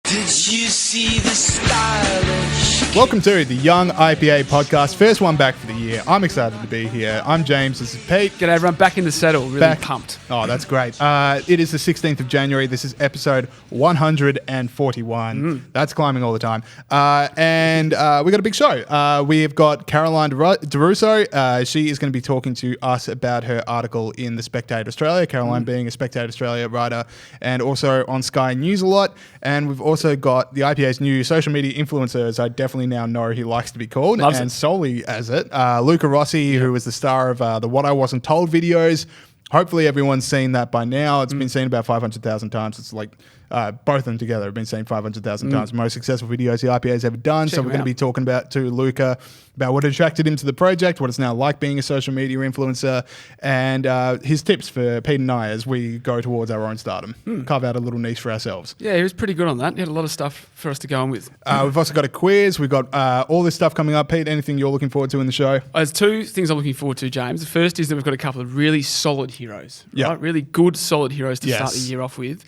Did you see the stylish? Welcome to the Young IPA podcast. First one back for the year. I'm excited to be here. I'm James. This is Pete. G'day everyone, back in the saddle, really pumped. Oh, that's great. It is the 16th of January. This is episode 141. That's climbing all the time. And we got a big show. We've got Caroline Di Russo. She is going to be talking to us about her article in the Spectator Australia, Caroline being a Spectator Australia writer and also on Sky News a lot. And we've also got the IPA's new social media influencer, as I definitely now know he likes to be called, Loves and it. solely as it. Luca Rossi, who was the star of the What I Wasn't Told videos. Hopefully everyone's seen that by now. It's been seen about 500,000 times. It's like both of them together have been seen 500,000 times. Most successful videos the IPA's ever done. So we're going to be talking to Luca about what attracted him to the project, what it's now like being a social media influencer, and his tips for Pete and I as we go towards our own stardom. Carve out a little niche for ourselves. Yeah, he was pretty good on that. He had a lot of stuff for us to go on with. We've also got a quiz. We've got all this stuff coming up. Pete, anything you're looking forward to in the show? There's two things I'm looking forward to, James. The first is that we've got a couple of really solid heroes. Yep. Right? Really good, solid heroes to start the Yes. year off with.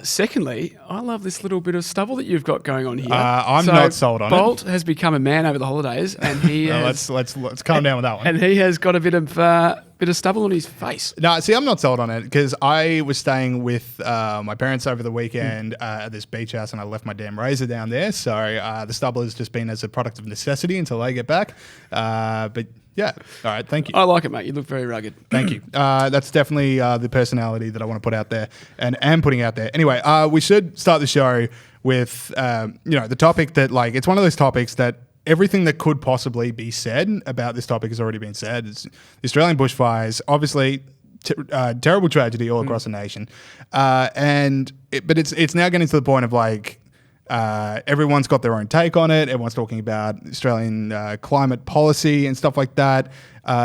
Secondly, I love this little bit of stubble that you've got going on here. I'm not sold on Bolt has become a man over the holidays, and he has, Let's calm down with that one. and he has got a bit of stubble on his face. No, see, I'm not sold on it because I was staying with my parents over the weekend at this beach house, and I left my damn razor down there. So the stubble has just been as a product of necessity until they get back. But yeah, all right, thank you. I like it, mate. You look very rugged. Thank you. That's definitely the personality that I want to put out there and am putting out there. Anyway, we should start the show with the topic that, like, it's one of those topics that everything that could possibly be said about this topic has already been said. It's the Australian bushfires, obviously terrible tragedy all across the nation, but it's now getting to the point of like everyone's got their own take on it. Everyone's talking about Australian climate policy and stuff like that.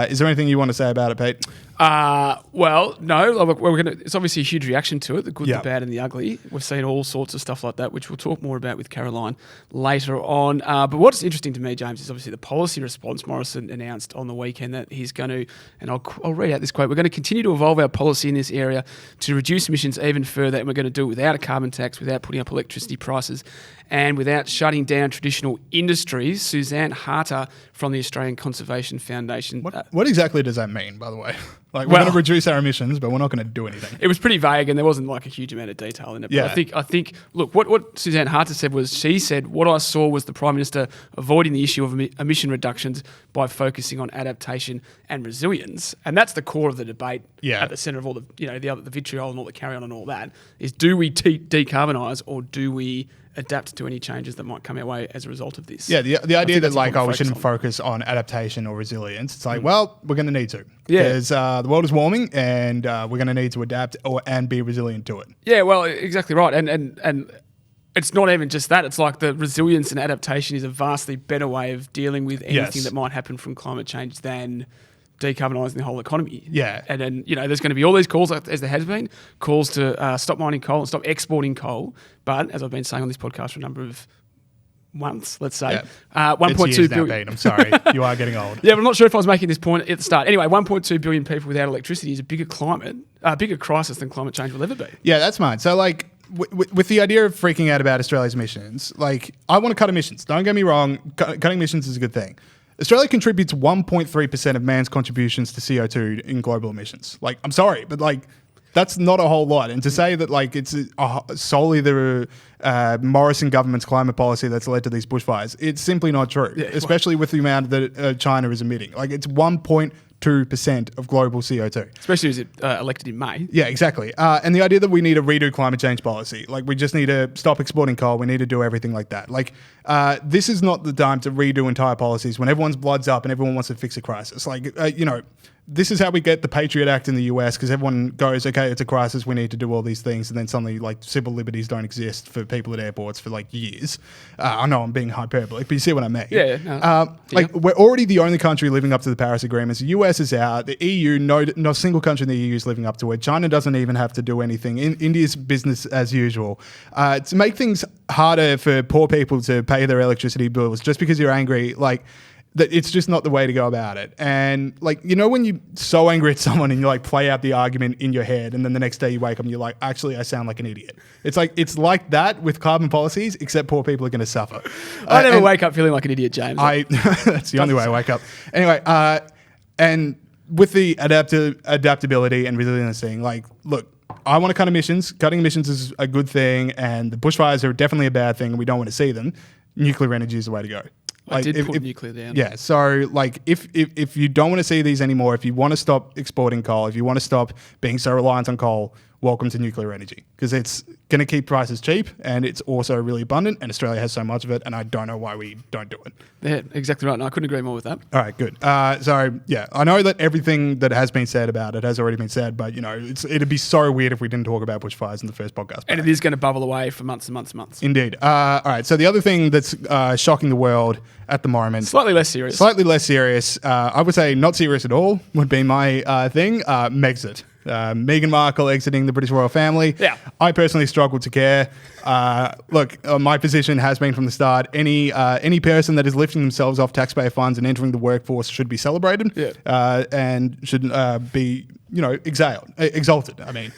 Is there anything you want to say about it, Pete? Well, no. Look, it's obviously a huge reaction to it, the good, Yep. the bad, and the ugly. We've seen all sorts of stuff like that, which we'll talk more about with Caroline later on. But what's interesting to me, James, is obviously the policy response. Morrison announced on the weekend that he's going to, and I'll read out this quote, we're going to continue to evolve our policy in this area to reduce emissions even further, and we're going to do it without a carbon tax, without putting up electricity prices, and without shutting down traditional industries. Suzanne Harter from the Australian Conservation Foundation. What exactly does that mean, by the way? Like, we're going to reduce our emissions, but we're not going to do anything. It was pretty vague, and there wasn't like a huge amount of detail in it. Yeah. But I think. Look, what Suzanne Harter said was, she said, what I saw was the Prime Minister avoiding the issue of emission reductions by focusing on adaptation and resilience, and that's the core of the debate. Yeah. At the centre of all the vitriol and all the carry on and all that is: do we decarbonise or do we adapt to any changes that might come our way as a result of this? Yeah, the idea that like, we shouldn't focus focus on adaptation or resilience. It's like, well, we're going to need to. Yeah. Because the world is warming and we're going to need to adapt and be resilient to it. Yeah, well, exactly right. And it's not even just that. It's like the resilience and adaptation is a vastly better way of dealing with anything that might happen from climate change than decarbonising the whole economy. Yeah. And then, there's going to be all these calls, as there has been, calls to stop mining coal and stop exporting coal. But as I've been saying on this podcast for a number of months, let's say, 1.2 billion. I'm sorry, you are getting old. Yeah, but I'm not sure if I was making this point at the start. Anyway, 1.2 billion people without electricity is a bigger crisis than climate change will ever be. Yeah, that's mine. So like, with the idea of freaking out about Australia's emissions, like, I want to cut emissions. Don't get me wrong, cutting emissions is a good thing. Australia contributes 1.3% of man's contributions to CO2 in global emissions. Like, I'm sorry, but like, that's not a whole lot. And to say that like it's solely the Morrison government's climate policy that's led to these bushfires, it's simply not true, especially with the amount that China is emitting. Like, it's 1.2% of global CO2. Especially as it elected in May. Yeah, exactly. And the idea that we need to redo climate change policy, like, we just need to stop exporting coal, we need to do everything like that. Like, this is not the time to redo entire policies when everyone's blood's up and everyone wants to fix a crisis. Like, this is how we get the Patriot Act in the US, because everyone goes, okay, it's a crisis, we need to do all these things, and then suddenly, like, civil liberties don't exist for people at airports for like years. I know I'm being hyperbolic, but you see what I mean. Yeah. We're already the only country living up to the Paris agreements. The US is out. The EU, no single country in the EU is living up to it. China doesn't even have to do anything. India's business as usual. To make things harder for poor people to pay their electricity bills just because you're angry, like, that it's just not the way to go about it. And like, you know, when you're so angry at someone and you like play out the argument in your head and then the next day you wake up and you're like, actually, I sound like an idiot. It's like that with carbon policies, except poor people are going to suffer. I never wake up feeling like an idiot, James. That's the only way I wake up. Anyway, and with the adaptability and resilience thing, like, look, I want to cut emissions. Cutting emissions is a good thing, and the bushfires are definitely a bad thing, and we don't want to see them. Nuclear energy is the way to go. I did put nuclear down. Yeah, so like if you don't want to see these anymore, if you want to stop exporting coal, if you want to stop being so reliant on coal, welcome to nuclear energy, because it's going to keep prices cheap and it's also really abundant, and Australia has so much of it, and I don't know why we don't do it. Yeah, exactly right. And I couldn't agree more with that. All right, good. So yeah, I know that everything that has been said about it has already been said, but you know, it'd be so weird if we didn't talk about bushfires in the first podcast. And it is going to bubble away for months and months and months. Indeed. All right. So the other thing that's shocking the world at the moment, slightly less serious. I would say not serious at all would be my thing. Megxit. Meghan Markle exiting the British royal family. Yeah. I personally struggle to care. Look, my position has been from the start, any person that is lifting themselves off taxpayer funds and entering the workforce should be celebrated. Yeah. And should be, you know, exalted. I mean,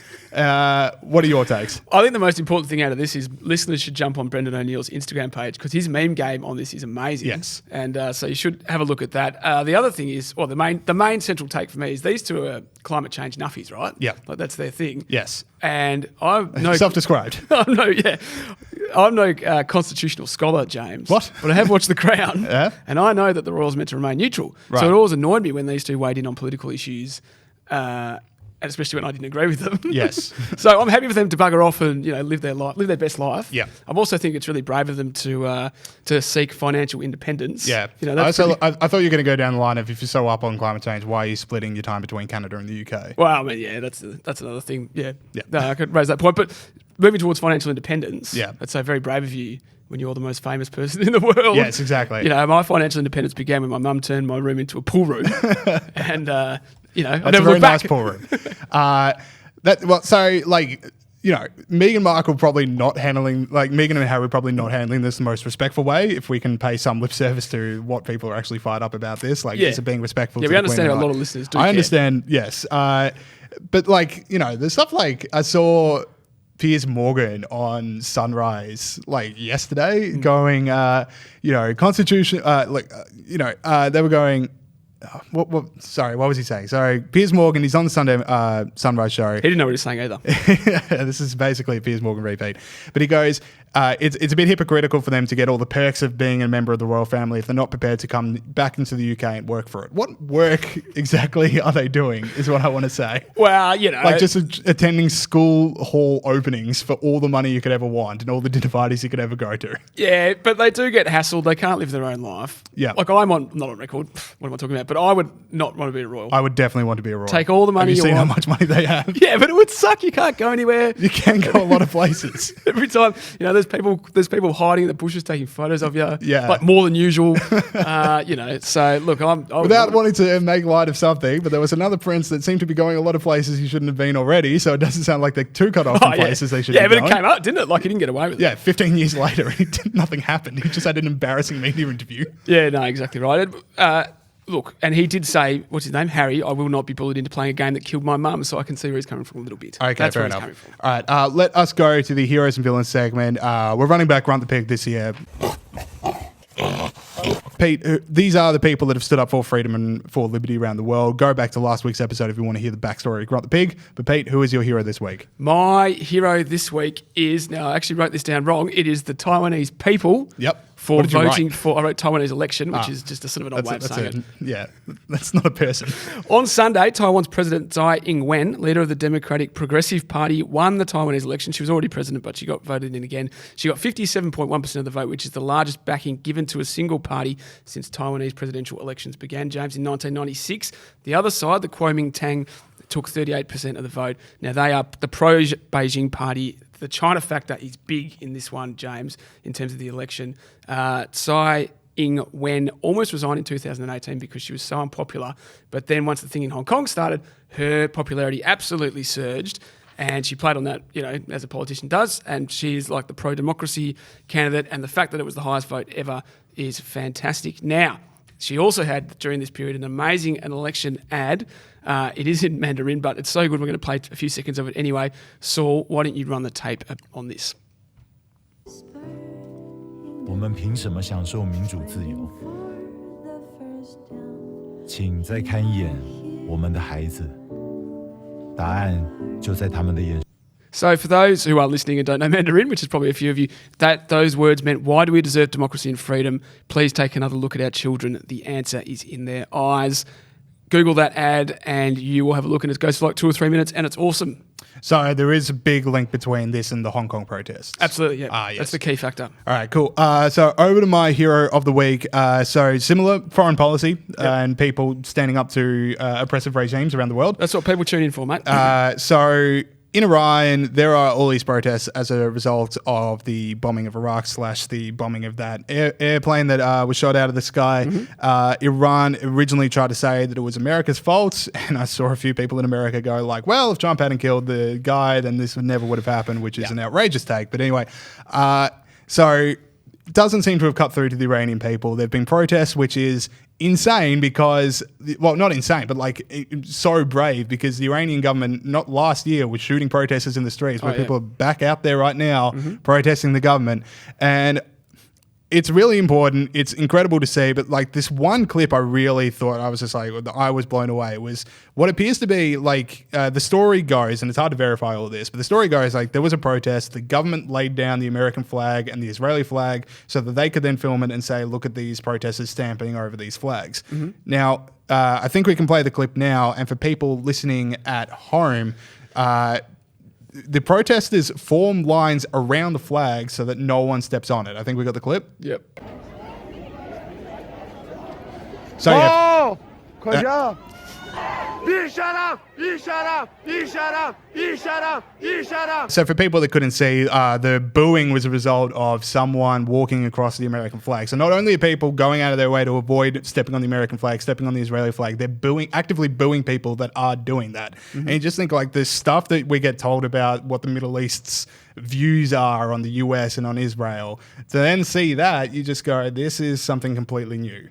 what are your takes? I think the most important thing out of this is listeners should jump on Brendan O'Neill's Instagram page, because his meme game on this is amazing. Yes. And so you should have a look at that. The other thing is, well, the main central take for me is these two are climate change nuffies, right? Yeah. Like that's their thing. Yes. And I'm no self-described. I'm no constitutional scholar, James. What? But I have watched The Crown. Yeah. And I know that the royals are meant to remain neutral. Right. So it always annoyed me when these two weighed in on political issues. And especially when I didn't agree with them. Yes. So I'm happy for them to bugger off and, you know, live their best life. Yeah. I also think it's really brave of them to seek financial independence. Yeah. You know, I thought you were going to go down the line of, if you're so up on climate change, why are you splitting your time between Canada and the UK? Well, I mean, yeah, that's another thing. Yeah. Yeah. No, I could raise that point. But moving towards financial independence, yeah, that's so very brave of you when you're the most famous person in the world. Yes, exactly. You know, my financial independence began when my mum turned my room into a pool room. And, you know, that's a very nice pool room. You know, Meghan Markle probably not handling, like Meghan and Harry probably not handling this the most respectful way. If we can pay some lip service to what people are actually fired up about this, like, is it being respectful? Yeah, to we the understand Queen a lot of listeners do. I understand, yes. But like, you know, there's stuff like, I saw Piers Morgan on Sunrise like yesterday going, you know, Constitution, they were going, Sorry, what was he saying? Sorry, Piers Morgan, he's on the Sunday Sunrise show. He didn't know what he was saying either. This is basically a Piers Morgan repeat. But he goes, it's a bit hypocritical for them to get all the perks of being a member of the royal family if they're not prepared to come back into the UK and work for it. What work exactly are they doing is what I want to say. Well, you know. Like just attending school hall openings for all the money you could ever want and all the dinner parties you could ever go to. Yeah, but they do get hassled. They can't live their own life. Yeah. Like not on record. What am I talking about? But I would not want to be a royal. I would definitely want to be a royal. Take all the money Have you seen want. how much money they have? Yeah, but it would suck. You can't go anywhere. You can go a lot of places. Every time, you know, there's people hiding in the bushes taking photos of you. Yeah. Like more than usual. You know, so look, without wanting to make light of something, but there was another prince that seemed to be going a lot of places he shouldn't have been already, so it doesn't sound like they're too cut off from places they should be going. Yeah, but it came up, didn't it? Like he didn't get away with it. Yeah, 15 years later, nothing happened. He just had an embarrassing media interview. Yeah, no, exactly right. Look, and he did say, what's his name? Harry, I will not be bullied into playing a game that killed my mum, so I can see where he's coming from a little bit. Okay, that's fair where enough. he's coming from. All right, let us go to the heroes and villains segment. We're running back Grunt the Pig this year. Pete, these are the people that have stood up for freedom and for liberty around the world. Go back to last week's episode if you want to hear the backstory of Grunt the Pig. But Pete, who is your hero this week? My hero this week is, now I actually wrote this down wrong, it is the Taiwanese people. Yep. For voting for, I wrote Taiwanese election, which is just a sort of an odd way of saying it. Yeah, that's not a person. On Sunday, Taiwan's President Tsai Ing-wen, leader of the Democratic Progressive Party, won the Taiwanese election. She was already president, but she got voted in again. She got 57.1% of the vote, which is the largest backing given to a single party since Taiwanese presidential elections began, James, in 1996. The other side, the Kuomintang, took 38% of the vote. Now, they are the pro-Beijing party. The China factor is big in this one, James, in terms of the election. Tsai Ing-wen almost resigned in 2018 because she was so unpopular. But then once the thing in Hong Kong started, her popularity absolutely surged. And she played on that, you know, as a politician does. And she's like the pro-democracy candidate. And the fact that it was the highest vote ever is fantastic. Now, She also had, during this period, an election ad. It is in Mandarin, but it's so good we're going to play a few seconds of it anyway. Saul, why don't you run the tape on this? 我们凭什么享受民主自由？请再看一眼我们的孩子，答案就在他们的眼。 So for those who are listening and don't know Mandarin, which is probably a few of you, those words meant, why do we deserve democracy and freedom? Please take another look at our children. The answer is in their eyes. Google that ad and you will have a look, and it goes for like 2 or 3 minutes and it's awesome. So there is a big link between this and the Hong Kong protests. Absolutely, yeah. Yes. That's the key factor. All right, cool. So over to my hero of the week. So similar foreign policy and people standing up to oppressive regimes around the world. That's what people tune in for, mate. So in Iran, there are all these protests as a result of the bombing of Iraq / the bombing of that airplane that was shot out of the sky. Iran originally tried to say that it was America's fault, and I saw a few people in America go like, well, if Trump hadn't killed the guy, then this never would have happened, which is an outrageous take. But anyway, so it doesn't seem to have cut through to the Iranian people. There have been protests, which is insane because, well, not insane, but like so brave because the Iranian government, not last year, was shooting protesters in the streets where people are back out there right now protesting the government. And it's really important. It's incredible to see. But like this one clip, I really thought I was just like, I was blown away. Was what appears to be like the story goes, and it's hard to verify all of this, but the story goes like there was a protest. The government laid down the American flag and the Israeli flag so that they could then film it and say, look at these protesters stamping over these flags. Now, I think we can play the clip now. And for people listening at home, the protesters form lines around the flag so that no one steps on it. I think we got the clip. Yep. So yeah. So for people that couldn't see, the booing was a result of someone walking across the American flag. So not only are people going out of their way to avoid stepping on the American flag, stepping on the Israeli flag, they're actively booing people that are doing that. And you just think like the stuff that we get told about what the Middle East's views are on the US and on Israel, to then see that, you just go, this is something completely new.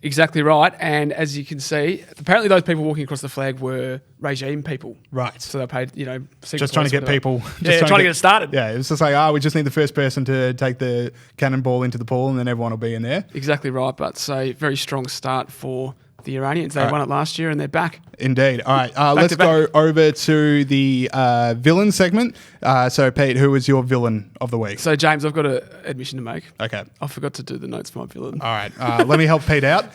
Exactly right. And as you can see, apparently those people walking across the flag were regime people. Right. So they paid, just trying to get people. Trying to get it started. Yeah, it's just like, we just need the first person to take the cannonball into the pool and then everyone will be in there. Exactly right. But so very strong start for the Iranians. They won it last year and they're back. Indeed. All right, let's go over to the villain segment. So, Pete, who was your villain of the week? So, James, I've got an admission to make. Okay. I forgot to do the notes for my villain. All right, let me help Pete out.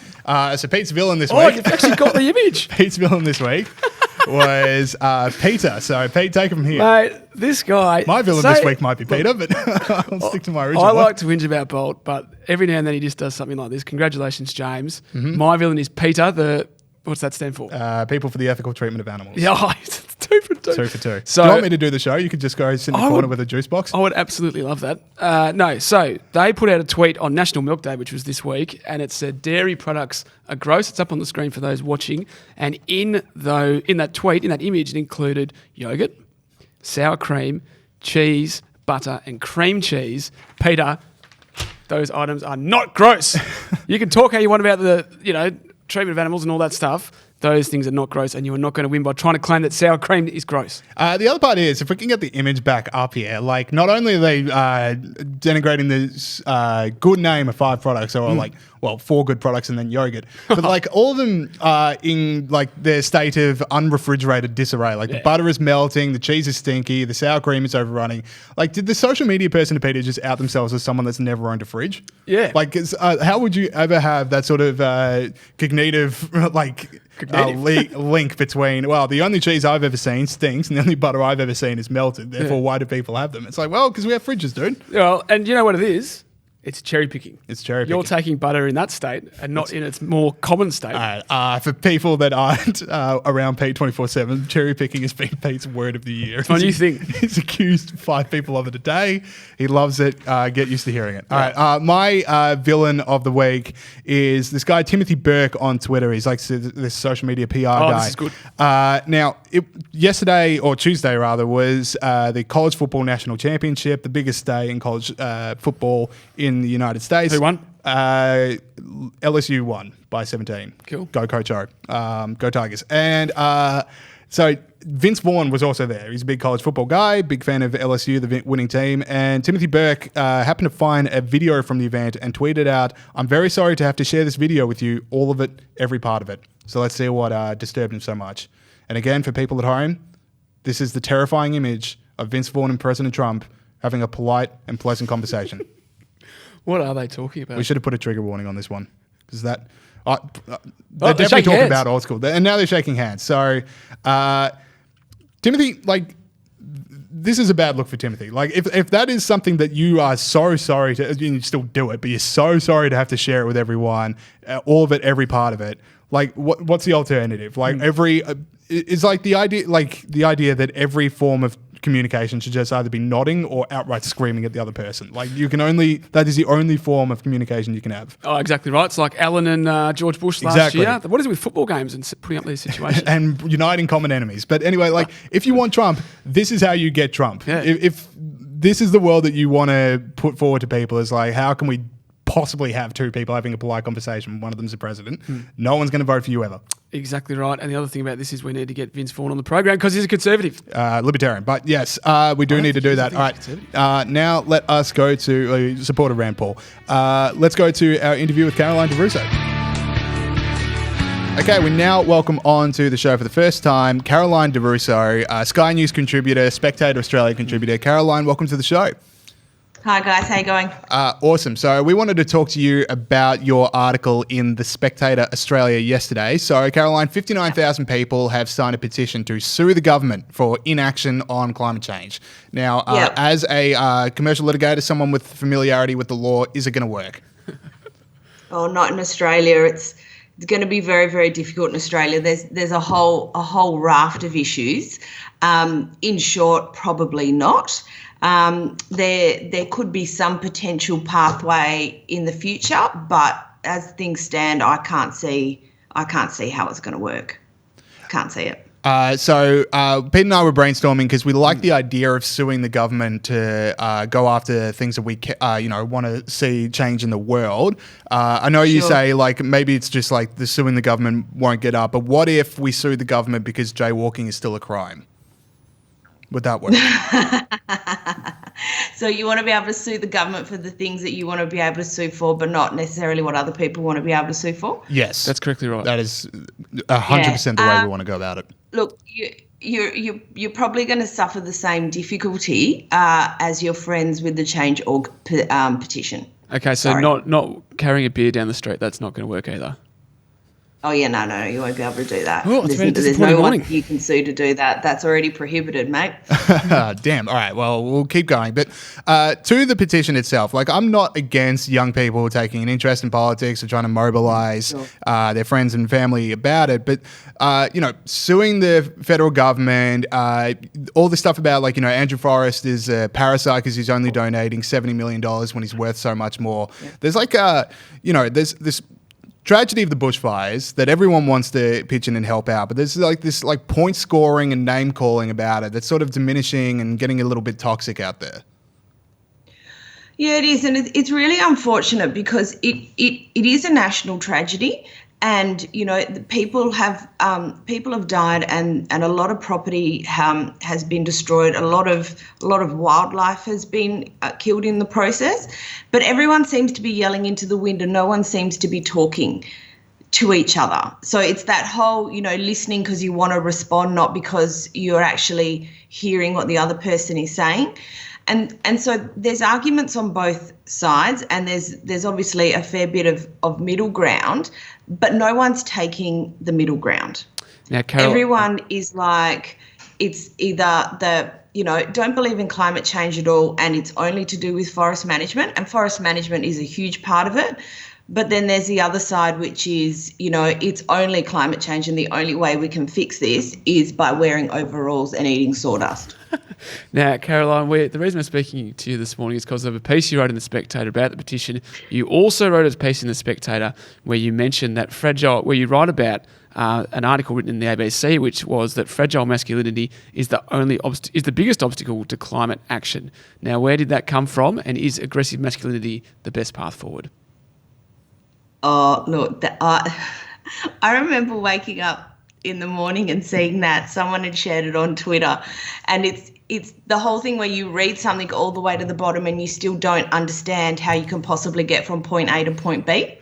So, Pete's villain this week. Oh, you've actually got the image. Pete's villain this week was PETA. So, Pete, take it from here. Mate, this guy... My villain this week might be PETA, but I'll stick to my original I one. like to whinge about Bolt, but every now and then he just does something like this. Congratulations, James. My villain is PETA, what's that stand for? People for the ethical treatment of animals. Yeah, it's 2 for 2. 2 for 2. So, do you want me to do the show? You could just go sit in the corner with a juice box. I would absolutely love that. No, so they put out a tweet on National Milk Day, which was this week, and it said dairy products are gross. It's up on the screen for those watching. And in that tweet, in that image, it included yogurt, sour cream, cheese, butter, and cream cheese. PETA, those items are not gross. You can talk how you want about the, treatment of animals and all that stuff. Those things are not gross, and you are not going to win by trying to claim that sour cream is gross. The other part is, if we can get the image back up here, like not only are they denigrating this good name of 5 products, or 4 good products and then yogurt, but like all of them are in like their state of unrefrigerated disarray. Like the butter is melting, the cheese is stinky, the sour cream is overrunning. Like, did the social media person to PETA just out themselves as someone that's never owned a fridge? Yeah. Like, how would you ever have that sort of cognitive link between, the only cheese I've ever seen stinks and the only butter I've ever seen is melted. Therefore, why do people have them? It's like, because we have fridges, dude. Well, and you know what it is? It's cherry picking. It's cherry picking. You're taking butter in that state and not in its more common state. For people that aren't around Pete 24/7, cherry picking has been Pete's word of the year. It's my new thing. He's accused 5 people of it a day. He loves it. Get used to hearing it. All right. My villain of the week is this guy, Timothy Burke, on Twitter. He's like this social media PR guy. This is good. Now, yesterday, or Tuesday rather, was the College Football National Championship, the biggest day in college football in the United States. Who won? LSU won by 17. Cool. Go Coach O. Go Tigers. And so Vince Vaughn was also there. He's a big college football guy, big fan of LSU, the winning team. And Timothy Burke happened to find a video from the event and tweeted out, "I'm very sorry to have to share this video with you, all of it, every part of it." So let's see what disturbed him so much. And again, for people at home, this is the terrifying image of Vince Vaughn and President Trump having a polite and pleasant conversation. What are they talking about? We should have put a trigger warning on this one because they're they're definitely shaking talking hands. about old school, and now they're shaking hands. So, Timothy, like, this is a bad look for Timothy. Like, if that is something that you are so sorry to, you still do it, but you're so sorry to have to share it with everyone, all of it, every part of it. Like, what's the alternative? Like, it's like the idea that every form of communication should just either be nodding or outright screaming at the other person. Like, that is the only form of communication you can have. Oh, exactly right. It's like Alan and George Bush last year. What is it with football games and putting up these situations? And uniting common enemies. But anyway, like, if you want Trump, this is how you get Trump. Yeah. If this is the world that you want to put forward to people, is like, how can we possibly have two people having a polite conversation? One of them's the president. No one's going to vote for you ever. Exactly right. And the other thing about this is we need to get Vince Vaughn on the program because he's a conservative. Libertarian. But yes, we do need to do that. All right. Now let us go to support of Rand Paul. Let's go to our interview with Caroline Di Russo. Okay, we now welcome on to the show for the first time Caroline Di Russo, Sky News contributor, Spectator Australia contributor. Caroline, welcome to the show. Hi guys, how you going? Awesome. So we wanted to talk to you about your article in the Spectator Australia yesterday. So Caroline, 59,000 people have signed a petition to sue the government for inaction on climate change. Now, as a commercial litigator, someone with familiarity with the law, is it going to work? Oh, not in Australia. It's going to be very, very difficult in Australia. There's a whole raft of issues. In short, probably not. There could be some potential pathway in the future, but as things stand, I can't see how it's going to work. Can't see it. So Pete and I were brainstorming because we like the idea of suing the government to go after things that we want to see change in the world. I know you say like maybe it's just like the suing the government won't get up, but what if we sue the government because jaywalking is still a crime? Would that work? So you want to be able to sue the government for the things that you want to be able to sue for, but not necessarily what other people want to be able to sue for? Yes. That's correctly right. That is 100% the way we want to go about it. Look, you're probably going to suffer the same difficulty as your friends with the Change.org petition. Okay, so not carrying a beer down the street, that's not going to work either. Oh, yeah, no, you won't be able to do that. Oh, there's no one you can sue to do that. That's already prohibited, mate. Damn. All right, well, we'll keep going. But to the petition itself, like I'm not against young people taking an interest in politics or trying to mobilise their friends and family about it. But, suing the federal government, all this stuff about like, Andrew Forrest is a parasite because he's only donating $70 million when he's worth so much more. Yeah. There's like, there's this tragedy of the bushfires that everyone wants to pitch in and help out, but there's like this like point scoring and name calling about it that's sort of diminishing and getting a little bit toxic out there. Yeah, it is, and it's really unfortunate because it is a national tragedy, and people have died, and a lot of property has been destroyed. A lot of wildlife has been killed in the process, but everyone seems to be yelling into the wind, and no one seems to be talking to each other. So it's that whole listening because you want to respond, not because you're actually hearing what the other person is saying. And so there's arguments on both sides, and there's obviously a fair bit of middle ground, but no one's taking the middle ground. Now, Carol, everyone is like, it's either don't believe in climate change at all, and it's only to do with forest management, and forest management is a huge part of it. But then there's the other side, which is, it's only climate change, and the only way we can fix this is by wearing overalls and eating sawdust. Now, Caroline, the reason I'm speaking to you this morning is because of a piece you wrote in The Spectator about the petition. You also wrote a piece in The Spectator where you mentioned that where you write about an article written in the ABC, which was that fragile masculinity is the biggest obstacle to climate action. Now, where did that come from, and is aggressive masculinity the best path forward? Oh, look, I remember waking up in the morning and seeing that someone had shared it on Twitter, and it's the whole thing where you read something all the way to the bottom and you still don't understand how you can possibly get from point A to point B.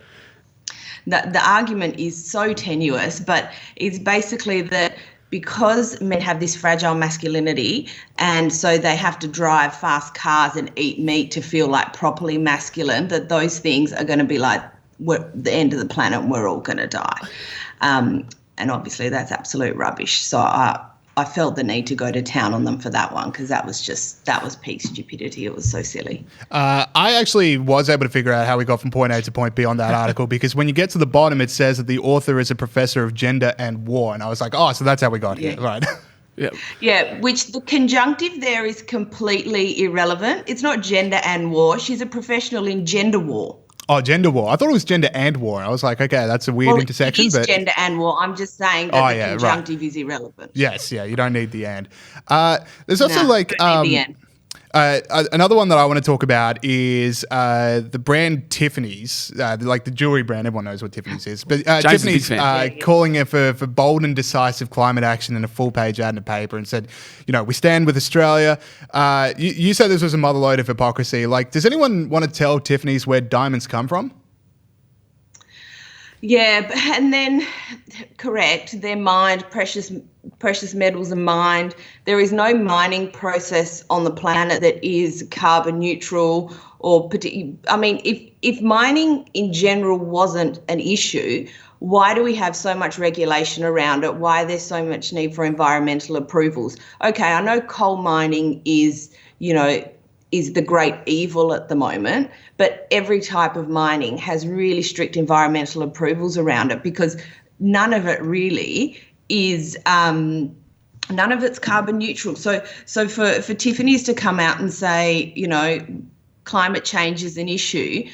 The argument is so tenuous, but it's basically that because men have this fragile masculinity and so they have to drive fast cars and eat meat to feel like properly masculine, that those things are going to be like the end of the planet and we're all going to die. And obviously that's absolute rubbish. So I felt the need to go to town on them for that one because that was peak stupidity. It was so silly. I actually was able to figure out how we got from point A to point B on that article because when you get to the bottom, it says that the author is a professor of gender and war. And I was like, oh, so that's how we got here. Right. Yeah, which the conjunctive there is completely irrelevant. It's not gender and war. She's a professional in gender war. Oh, gender war. I thought it was gender and war. I was like, okay, that's a weird intersection. It is but gender and war. I'm just saying that the conjunctive is irrelevant. Yes, yeah, you don't need the and. There's also the and. Another one that I want to talk about is the brand Tiffany's, like the jewelry brand. Everyone knows what Tiffany's is. But Tiffany's calling it for bold and decisive climate action in a full-page ad in a paper and said, we stand with Australia. You said this was a mother load of hypocrisy. Like, does anyone want to tell Tiffany's where diamonds come from? Yeah, and then, correct, they're mined, precious metals are mined. There is no mining process on the planet that is carbon neutral or if mining in general wasn't an issue, why do we have so much regulation around it? Why there's so much need for environmental approvals? Okay, I know coal mining is the great evil at the moment, but every type of mining has really strict environmental approvals around it because none of it really is none of it's carbon neutral. So for Tiffany's to come out and say, climate change is an issue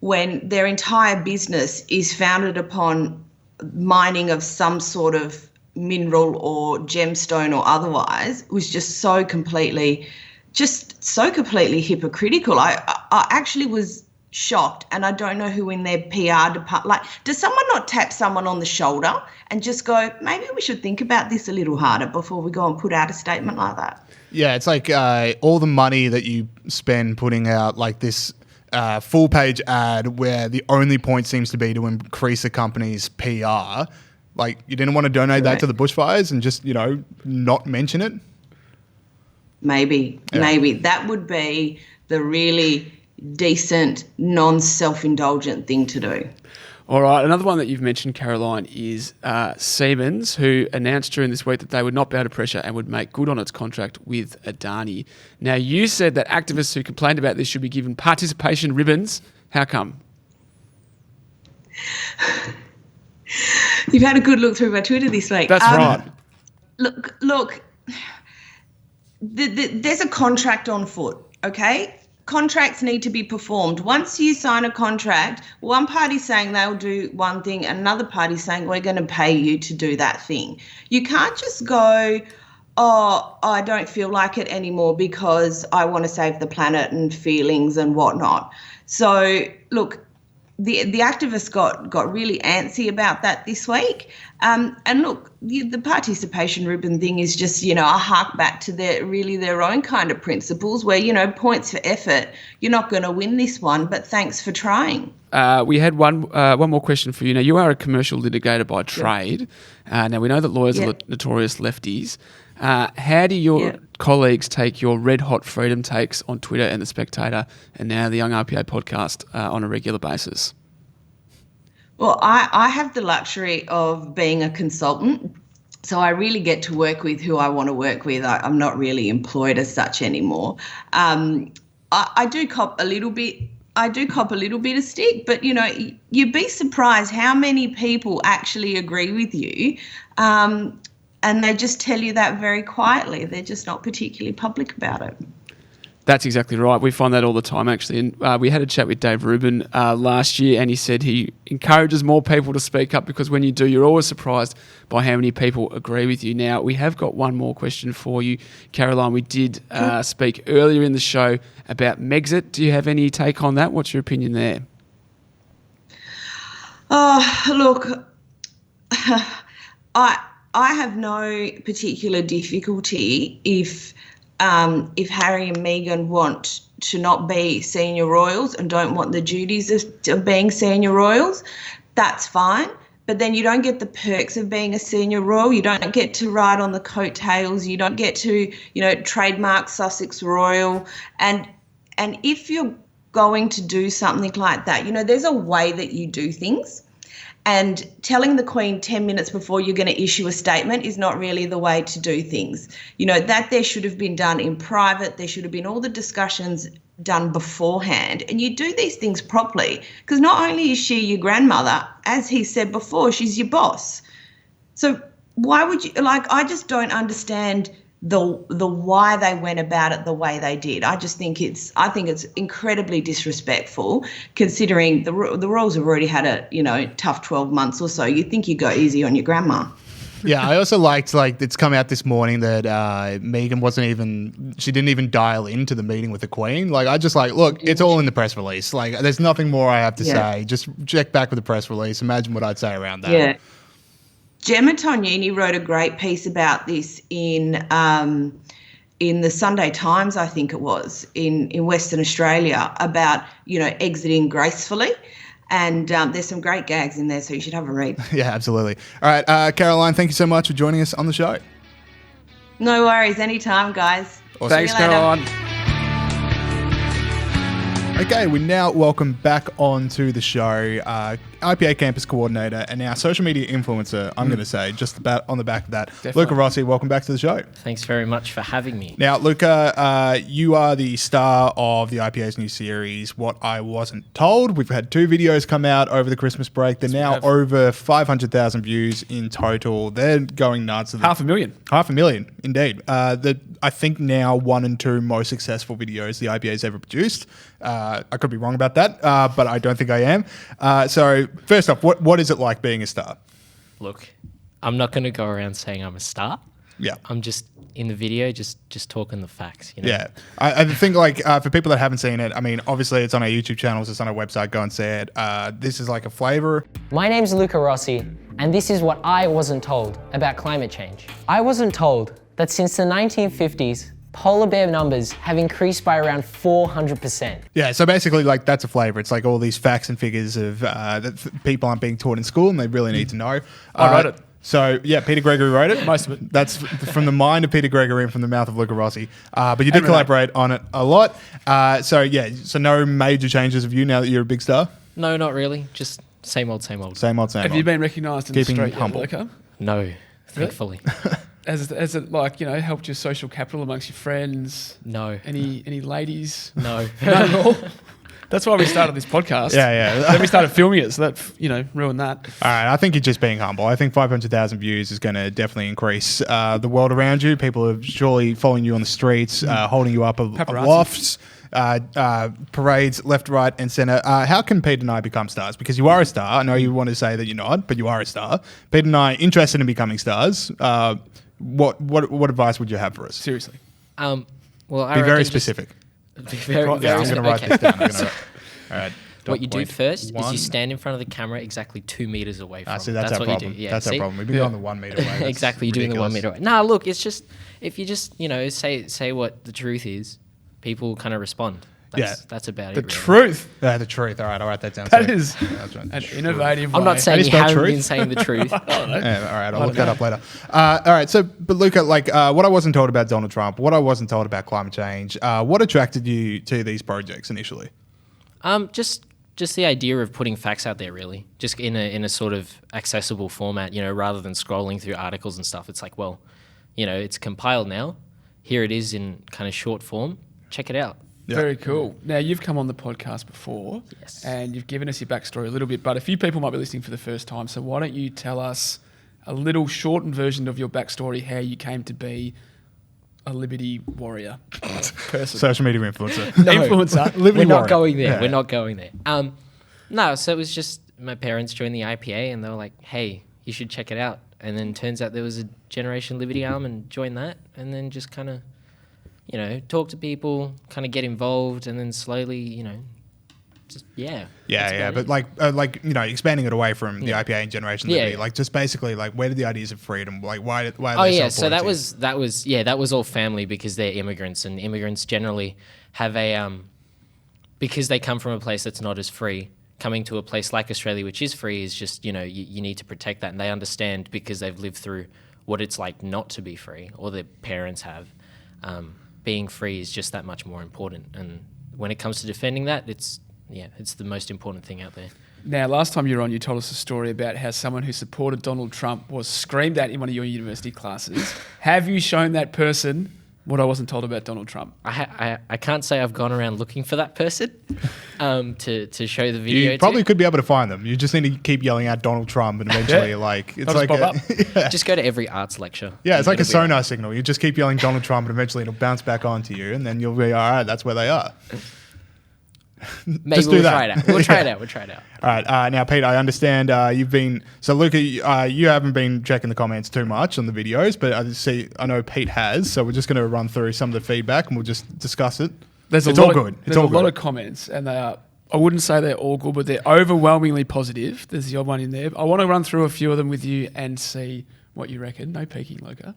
when their entire business is founded upon mining of some sort of mineral or gemstone or otherwise, was just so completely hypocritical. I actually was shocked, and I don't know who in their PR department, like, does someone not tap someone on the shoulder and just go, maybe we should think about this a little harder before we go and put out a statement like that? Yeah, it's like all the money that you spend putting out like this full page ad where the only point seems to be to increase a company's PR. Like, you didn't want to donate that to the bushfires and just, not mention it? Maybe that would be the really decent, non-self-indulgent thing to do. All right, another one that you've mentioned, Caroline, is Siemens, who announced during this week that they would not bow to pressure and would make good on its contract with Adani. Now, you said that activists who complained about this should be given participation ribbons. How come? You've had a good look through my Twitter this week. That's right. Look. There's a contract on foot, okay? Contracts need to be performed. Once you sign a contract, one party's saying they'll do one thing, and another party's saying we're going to pay you to do that thing. You can't just go, oh, I don't feel like it anymore because I want to save the planet and feelings and whatnot. So, look, the activists got really antsy about that this week. And look, the participation ribbon thing is just, a hark back to their own kind of principles where, points for effort. You're not going to win this one, but thanks for trying. We had one more question for you. Now, you are a commercial litigator by trade. Now, we know that lawyers are notorious lefties. How do your colleagues take your red-hot freedom takes on Twitter and the Spectator and now the Young RPA podcast on a regular basis? Well, I have the luxury of being a consultant, so I really get to work with who I want to work with. I'm not really employed as such anymore. I do cop a little bit. Of stick, but you'd be surprised how many people actually agree with you, and they just tell you that very quietly. They're just not particularly public about it. That's exactly right. We find that all the time, actually. And we had a chat with Dave Rubin last year, and he said he encourages more people to speak up because when you do, you're always surprised by how many people agree with you. Now, we have got one more question for you, Caroline. We did speak earlier in the show about Megxit. Do you have any take on that? What's your opinion there? Oh, look, I have no particular difficulty if Harry and Meghan want to not be senior royals and don't want the duties of being senior royals. That's fine. But then you don't get the perks of being a senior royal. You don't get to ride on the coattails. You don't get to, trademark Sussex Royal. And if you're going to do something like that, there's a way that you do things. And telling the Queen 10 minutes before you're going to issue a statement is not really the way to do things. That there should have been done in private. There should have been all the discussions done beforehand. And you do these things properly, because not only is she your grandmother, as he said before, she's your boss. So why would you, I just don't understand the why they went about it the way they did. I think it's incredibly disrespectful, considering the Royals have already had a tough 12 months or so. You'd think you'd go easy on your grandma. Yeah, I also liked, it's come out this morning that Meghan she didn't even dial into the meeting with the Queen. I just look, it's all in the press release. There's nothing more I have to say. Just check back with the press release. Imagine what I'd say around that. Yeah. Gemma Tognini wrote a great piece about this in the Sunday Times, I think it was, in Western Australia, about, exiting gracefully. And there's some great gags in there, so you should have a read. Yeah, absolutely. All right, Caroline, thank you so much for joining us on the show. No worries. Anytime, guys. Awesome. Thanks, Caroline. Okay, we now welcome back onto the show IPA campus coordinator and now social media influencer, I'm going to say, just about on the back of that. Definitely. Luca Rossi, welcome back to the show. Thanks very much for having me. Now, Luca, you are the star of the IPA's new series, What I Wasn't Told. We've had 2 videos come out over the Christmas break. They're now over 500,000 views in total. They're going nuts. 500,000. 500,000, indeed. I think now 1 and 2 most successful videos the IPA's ever produced. I could be wrong about that, but I don't think I am. So first off, what is it like being a star? Look, I'm not going to go around saying I'm a star. Yeah. I'm just in the video, just talking the facts. Yeah. I think for people that haven't seen it, I mean, obviously it's on our YouTube channels, it's on our website, go and see it. This is like a flavor. My name's Luca Rossi, and this is what I wasn't told about climate change. I wasn't told that since the 1950s, polar bear numbers have increased by around 400%. Yeah, so basically, that's a flavor. It's all these facts and figures of that people aren't being taught in school, and they really need to know. I wrote it. So, yeah, Peter Gregory wrote it. Most of it. That's from the mind of Peter Gregory and from the mouth of Luca Rossi. But you did collaborate on it a lot. So no major changes of you now that you're a big star? No, not really. Just same old, same old. Same old, same old. Have you been recognised in Keeping the street humble. yet, Luca? No, thankfully. Has it helped your social capital amongst your friends? No. Any ladies? No. None at all? That's why we started this podcast. Yeah. Then we started filming it, so that, ruined that. All right, I think you're just being humble. I think 500,000 views is going to definitely increase the world around you. People are surely following you on the streets, holding you up aloft, parades left, right, and centre. How can Pete and I become stars? Because you are a star. I know you want to say that you're not, but you are a star. Pete and I interested in becoming stars. What advice would you have for us? Seriously. Well, Be very specific. Be very, I'm very going to write this down. All right. What you do first is you stand in front of the camera exactly 2 meters away from. See, that's our what problem. You do. Yeah, that's our problem. We've been going the 1 meter away. Exactly, you're doing the 1 meter away. Nah, look, it's just if you just say what the truth is, people kind of respond. That's about the it. Truth. The truth. All right, I'll write that down. That is an innovative way. I'm not saying you spell haven't truth? been saying the truth. All right, I'll look that up later. All right, but Luca, what I wasn't told about Donald Trump, what I wasn't told about climate change, what attracted you to these projects initially? Just the idea of putting facts out there, really, just in a sort of accessible format, rather than scrolling through articles and stuff. It's like, well, it's compiled now. Here it is in kind of short form. Check it out. Yep. Very cool. Now, you've come on the podcast before, Yes, and you've given us your backstory a little bit, but a few people might be listening for the first time, so why don't you tell us a little shortened version of your backstory, how you came to be a Liberty warrior person. Social media influencer. Influencer. Liberty We're not warrior. going there. Yeah. We're not going there. No, so it was just my parents joined the IPA, and they were like, hey, you should check it out. And then turns out there was a Generation Liberty arm, and joined that, and then just kind of talk to people, kind of get involved, and then slowly, Just, yeah. Yeah, but expanding it away from the IPA and Generation Liberty, like just basically like where did the ideas of freedom, like why are they so that was all family because they're immigrants, and immigrants generally have a because they come from a place that's not as free. Coming to a place like Australia, which is free, is just you need to protect that, and they understand because they've lived through what it's like not to be free, or their parents have. Being free is just that much more important, and when it comes to defending that, it's the most important thing out there. Now, last time you were on, you told us a story about how someone who supported Donald Trump was screamed at in one of your university classes. Have you shown that person what I wasn't told about Donald Trump? I can't say I've gone around looking for that person to show the video. You probably could be able to find them. You just need to keep yelling out Donald Trump, and eventually, just go to every arts lecture. Yeah, it's like a sonar signal. You just keep yelling Donald Trump, and eventually it'll bounce back onto you, and then you'll be all right. That's where they are. Maybe we'll try it out. We'll try it out. All right. Now, Pete, I understand you've been... So, Luca, you haven't been checking the comments too much on the videos, but I know Pete has, so we're just going to run through some of the feedback and we'll just discuss it. It's all good. There's a lot of comments, and they are... I wouldn't say they're all good, but they're overwhelmingly positive. There's the odd one in there. I want to run through a few of them with you and see what you reckon. No peeking, Luca.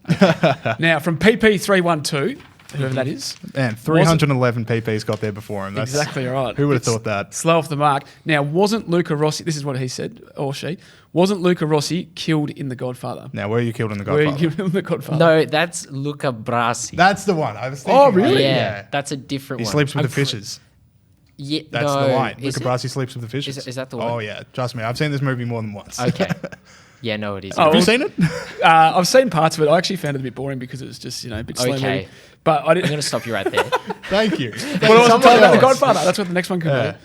Now, from PP312... whoever that is. And 311 PPs got there before him. That's exactly right. Who would have thought that? Slow off the mark. Now, wasn't Luca Rossi, this is what he said, or she, wasn't Luca Rossi killed in The Godfather? Now, were you killed in The Godfather? Were you killed in The Godfather? No, that's Luca Brasi. That's the one. I was thinking. Oh, really? Yeah, that's a different one. He sleeps with the fishes. Yeah, that's the line. Luca Brasi sleeps with the fishes. Is that the one? Oh, yeah. Trust me. I've seen this movie more than once. Okay. Yeah, no, it is. Have you seen it? I've seen parts of it. I actually found it a bit boring because it was just, a bit slow movie. But I didn't. I'm going to stop you right there. Thank you. Well, I wasn't talking about The Godfather. That's what the next one could be.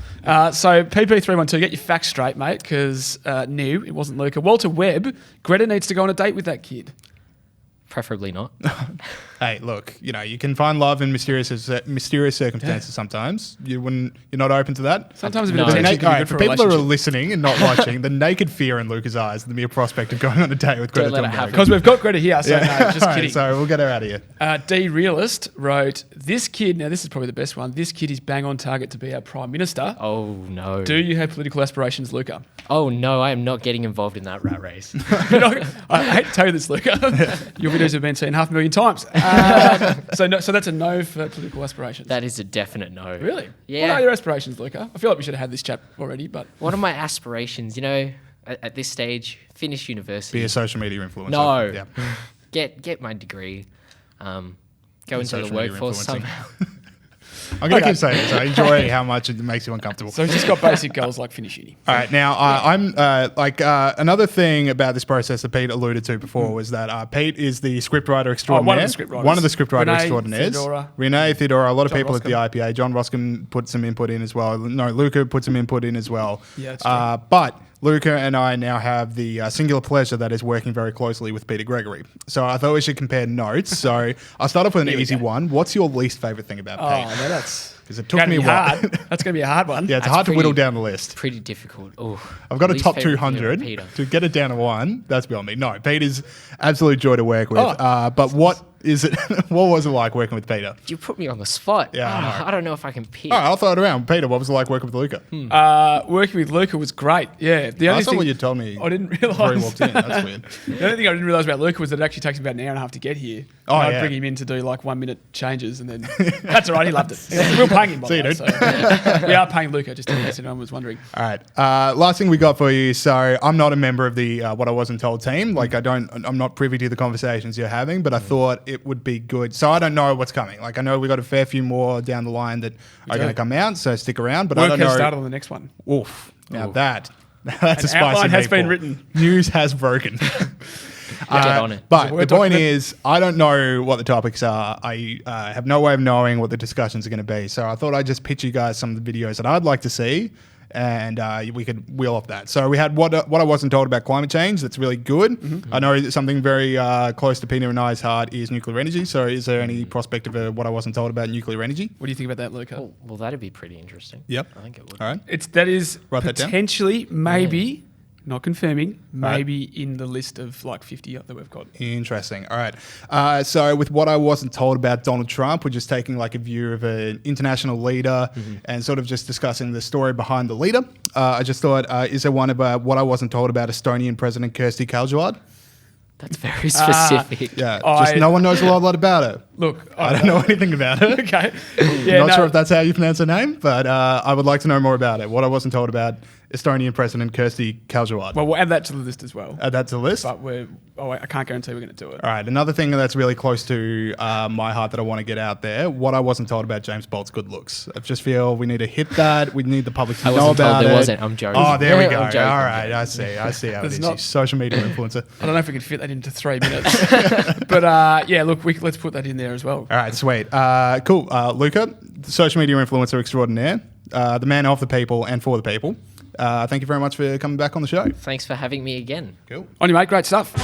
So, PP312, get your facts straight, mate, because no, it wasn't Luca. Walter Webb, Greta needs to go on a date with that kid. Preferably not. Hey, look, you can find love in mysterious circumstances sometimes. You're not open to that? Sometimes a bit of attention can be good for people that are listening and not watching, the naked fear in Luca's eyes, the mere prospect of going on a date with Greta Thunberg. Because we've got Greta here, so no, just kidding. So we'll get her out of here. D Realist wrote, this kid, now this is probably the best one, this kid is bang on target to be our Prime Minister. Oh, no. Do you have political aspirations, Luca? Oh, no, I am not getting involved in that rat race. I hate to tell you this, Luca. Your videos have been seen 500,000 times. So that's a no for political aspirations. That is a definite no. Really? Yeah. What are your aspirations, Luca? I feel like we should have had this chat already, but... What are my aspirations? At this stage, finish university. Be a social media influencer. No. Yeah. Get my degree. Go into the workforce somehow. I'm going to keep saying this. I enjoy how much it makes you uncomfortable. So he's just got basic goals like finish uni. All right. Now, I'm another thing about this process that Pete alluded to before was that Pete is the scriptwriter extraordinaire. One of the scriptwriter extraordinaires. Theodora. Renee, Theodora, a lot of John people Roscombe. at the IPA. John Roscombe put some input in as well. No, Luca put some input in as well. Yeah, that's true. But Luca and I now have the singular pleasure that is working very closely with Peter Gregory. So I thought we should compare notes. So I'll start off with an easy one. What's your least favourite thing about Pete? Oh, no, that's... Because it took me a while. That's going to be a hard one. Yeah, it's hard to whittle down the list. Pretty difficult. Oh, I've got a least top favourite 200. thing about Peter. To get it down to one, that's beyond me. No, Pete is absolute joy to work with. But what is it? What was it like working with Peter? You put me on the spot. Yeah, I don't know if I can pick. All right, I'll throw it around. Peter, what was it like working with Luca? Working with Luca was great. Yeah. The only That's not thing what you told me. I didn't Before realise. he walked in. That's weird. The only thing I didn't realise about Luca was that it actually takes about an hour and a half to get here. Oh, and I'd yeah. bring him in to do like 1 minute changes, and then that's all right. He loved it. We're paying him. By See you, the way, dude. so, we are paying Luca, just in case anyone was wondering. All right. Last thing we got for you. So I'm not a member of the What I Wasn't Told team. Like I'm not privy to the conversations you're having, but I thought it would be good. So I don't know what's coming. Like I know we got a fair few more down the line that are going to come out. So stick around. But I Work don't has know. started on the next one. Oof. Now that's a An spicy outline has meatball. been written. News has broken. Get on it. But Word the point document. is, I don't know what the topics are. I have no way of knowing what the discussions are going to be. So I thought I'd just pitch you guys some of the videos that I'd like to see, and we could wheel off that. So we had what I wasn't told about climate change. That's really good. Mm-hmm. I know that something very close to Peter and I's heart is nuclear energy. So is there any prospect of what I wasn't told about nuclear energy? What do you think about that, Luca? Well, that'd be pretty interesting. Yep. I think it would. All right. That is Write that down. potentially, maybe, not confirming, maybe in the list of like 50 that we've got. Interesting. All right. So with what I wasn't told about Donald Trump, we're just taking like a view of an international leader and sort of just discussing the story behind the leader. I just thought, is there one about what I wasn't told about Estonian President Kersti Kaljulaid? That's very specific. Yeah, just no one knows a lot about her. Look, I don't know anything about her. Okay. Not sure if that's how you pronounce her name, but I would like to know more about it. What I wasn't told about Estonian President Kersti Kaljulaid. Well, we'll add that to the list as well. Add that to the list? But I can't guarantee we're going to do it. All right, another thing that's really close to my heart that I want to get out there, what I wasn't told about James Bolt's good looks. I just feel we need to hit that. We need the public to know about it. There wasn't. I'm joking. Oh, there we go. I'm joking. All right, I see how it is. He's social media influencer. I don't know if we can fit that into 3 minutes. But yeah, look, let's put that in there as well. All right, sweet. Cool. Luca, social media influencer extraordinaire, the man of the people and for the people. Thank you very much for coming back on the show. Thanks for having me again. Cool. On you, mate. Great stuff.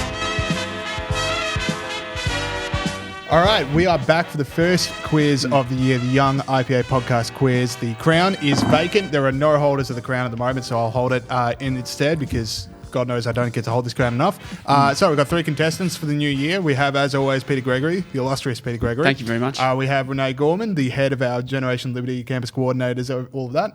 All right, we are back for the first quiz of the year, the Young IPA Podcast Quiz. The crown is vacant. There are no holders of the crown at the moment, so I'll hold it in its stead because God knows I don't get to hold this crown enough. So we've got 3 contestants for the new year. We have, as always, Peter Gregory, the illustrious Peter Gregory. Thank you very much. We have Renee Gorman, the head of our Generation Liberty campus coordinators, all of that.